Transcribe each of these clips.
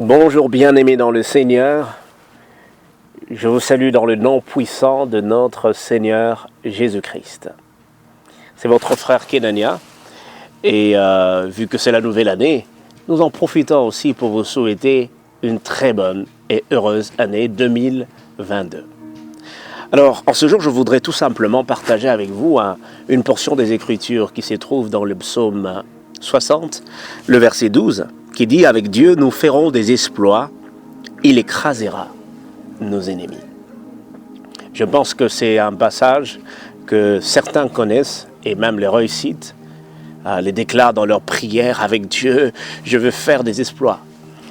Bonjour bien-aimés dans le Seigneur, je vous salue dans le nom puissant de notre Seigneur Jésus-Christ. C'est votre frère Kenania et vu que c'est la nouvelle année, nous en profitons aussi pour vous souhaiter une très bonne et heureuse année 2022. Alors, en ce jour, je voudrais tout simplement partager avec vous une portion des Écritures qui se trouve dans le psaume 60, le verset 12, qui dit « Avec Dieu, nous ferons des exploits, il écrasera nos ennemis ». Je pense que c'est un passage que certains connaissent et même les réussites, les déclarent dans leurs prières « Avec Dieu, je veux faire des exploits ».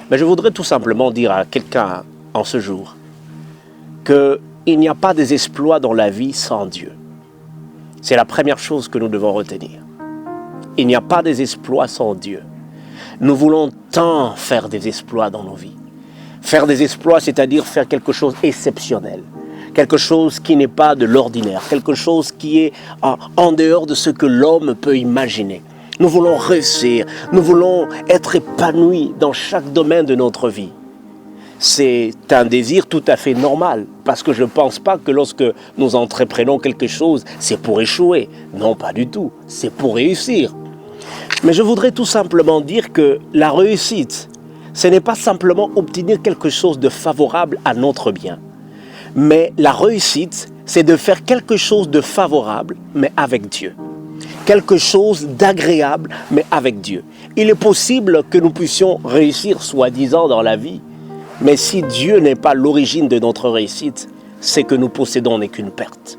Mais je voudrais tout simplement dire à quelqu'un en ce jour qu'il n'y a pas des exploits dans la vie sans Dieu. C'est la première chose que nous devons retenir. Il n'y a pas des exploits sans Dieu. Nous voulons tant faire des exploits dans nos vies. Faire des exploits, c'est-à-dire faire quelque chose d'exceptionnel, quelque chose qui n'est pas de l'ordinaire, quelque chose qui est en dehors de ce que l'homme peut imaginer. Nous voulons réussir, nous voulons être épanouis dans chaque domaine de notre vie. C'est un désir tout à fait normal, parce que je ne pense pas que lorsque nous entreprenons quelque chose, c'est pour échouer. Non, pas du tout, c'est pour réussir. Mais je voudrais tout simplement dire que la réussite, ce n'est pas simplement obtenir quelque chose de favorable à notre bien. Mais la réussite, c'est de faire quelque chose de favorable, mais avec Dieu. Quelque chose d'agréable, mais avec Dieu. Il est possible que nous puissions réussir, soi-disant, dans la vie. Mais si Dieu n'est pas l'origine de notre réussite, c'est que nous possédons n'est qu'une perte.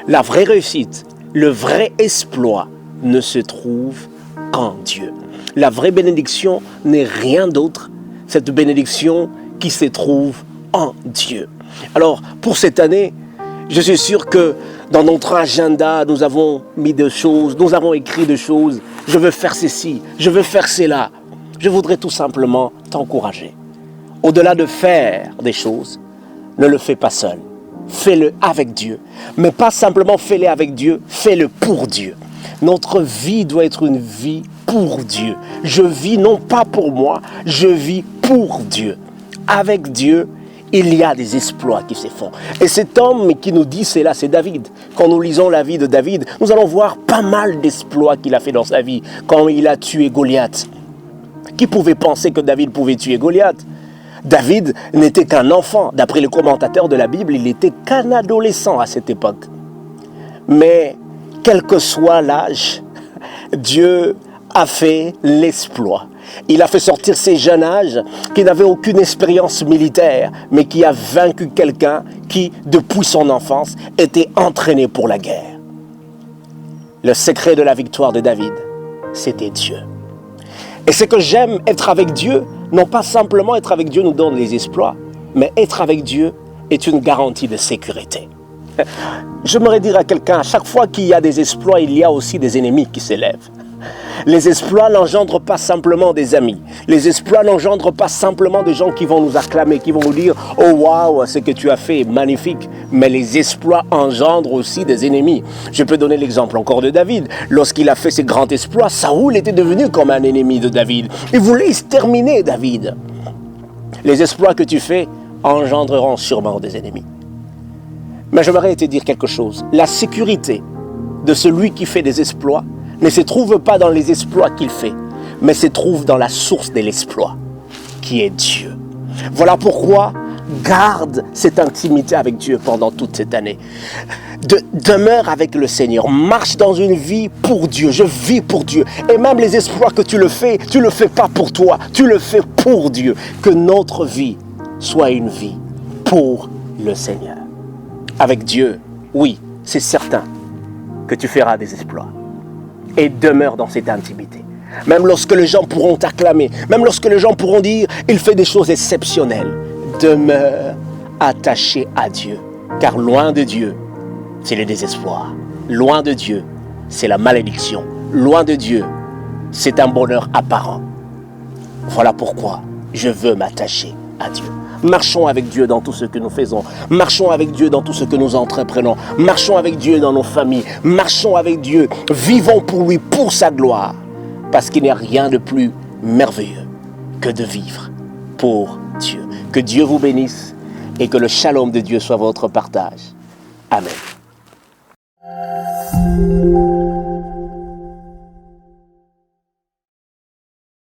La vraie réussite, le vrai exploit ne se trouve qu'en Dieu. La vraie bénédiction n'est rien d'autre, cette bénédiction qui se trouve en Dieu. Alors, pour cette année, je suis sûr que dans notre agenda, nous avons mis des choses, nous avons écrit des choses. Je veux faire ceci, je veux faire cela. Je voudrais tout simplement t'encourager. Au-delà de faire des choses, ne le fais pas seul. Fais-le avec Dieu. Mais pas simplement fais-le avec Dieu, fais-le pour Dieu. Notre vie doit être une vie pour Dieu. Je vis non pas pour moi, je vis pour Dieu. Avec Dieu, il y a des exploits qui se font. Et cet homme qui nous dit cela, c'est David. Quand nous lisons la vie de David, nous allons voir pas mal d'exploits qu'il a fait dans sa vie. Quand il a tué Goliath. Qui pouvait penser que David pouvait tuer Goliath ? David n'était qu'un enfant. D'après les commentateurs de la Bible, il n'était qu'un adolescent à cette époque. Mais, quel que soit l'âge, Dieu a fait l'exploit. Il a fait sortir ces jeunes âges qui n'avaient aucune expérience militaire, mais qui a vaincu quelqu'un qui, depuis son enfance, était entraîné pour la guerre. Le secret de la victoire de David, c'était Dieu. Et ce que j'aime être avec Dieu, non pas simplement être avec Dieu nous donne les exploits, mais être avec Dieu est une garantie de sécurité. J'aimerais dire à quelqu'un, à chaque fois qu'il y a des exploits, il y a aussi des ennemis qui s'élèvent. Les exploits n'engendrent pas simplement des amis. Les exploits n'engendrent pas simplement des gens qui vont nous acclamer, qui vont nous dire « Oh waouh, ce que tu as fait est magnifique ». Mais les exploits engendrent aussi des ennemis. Je peux donner l'exemple encore de David. Lorsqu'il a fait ses grands exploits, Saoul était devenu comme un ennemi de David. Il voulait exterminer David. Les exploits que tu fais engendreront sûrement des ennemis. Mais j'aimerais te dire quelque chose. La sécurité de celui qui fait des exploits ne se trouve pas dans les exploits qu'il fait, mais se trouve dans la source de l'exploit, qui est Dieu. Voilà pourquoi garde cette intimité avec Dieu pendant toute cette année. Demeure avec le Seigneur, marche dans une vie pour Dieu, je vis pour Dieu. Et même les exploits que tu le fais pas pour toi, tu le fais pour Dieu. Que notre vie soit une vie pour le Seigneur. Avec Dieu, oui, c'est certain que tu feras des exploits. Et demeure dans cette intimité. Même lorsque les gens pourront t'acclamer, même lorsque les gens pourront dire « il fait des choses exceptionnelles », demeure attaché à Dieu. Car loin de Dieu, c'est le désespoir. Loin de Dieu, c'est la malédiction. Loin de Dieu, c'est un bonheur apparent. Voilà pourquoi je veux m'attacher à Dieu. Marchons avec Dieu dans tout ce que nous faisons. Marchons avec Dieu dans tout ce que nous entreprenons. Marchons avec Dieu dans nos familles. Marchons avec Dieu. Vivons pour lui, pour sa gloire. Parce qu'il n'y a rien de plus merveilleux que de vivre pour Dieu. Que Dieu vous bénisse et que le shalom de Dieu soit votre partage. Amen.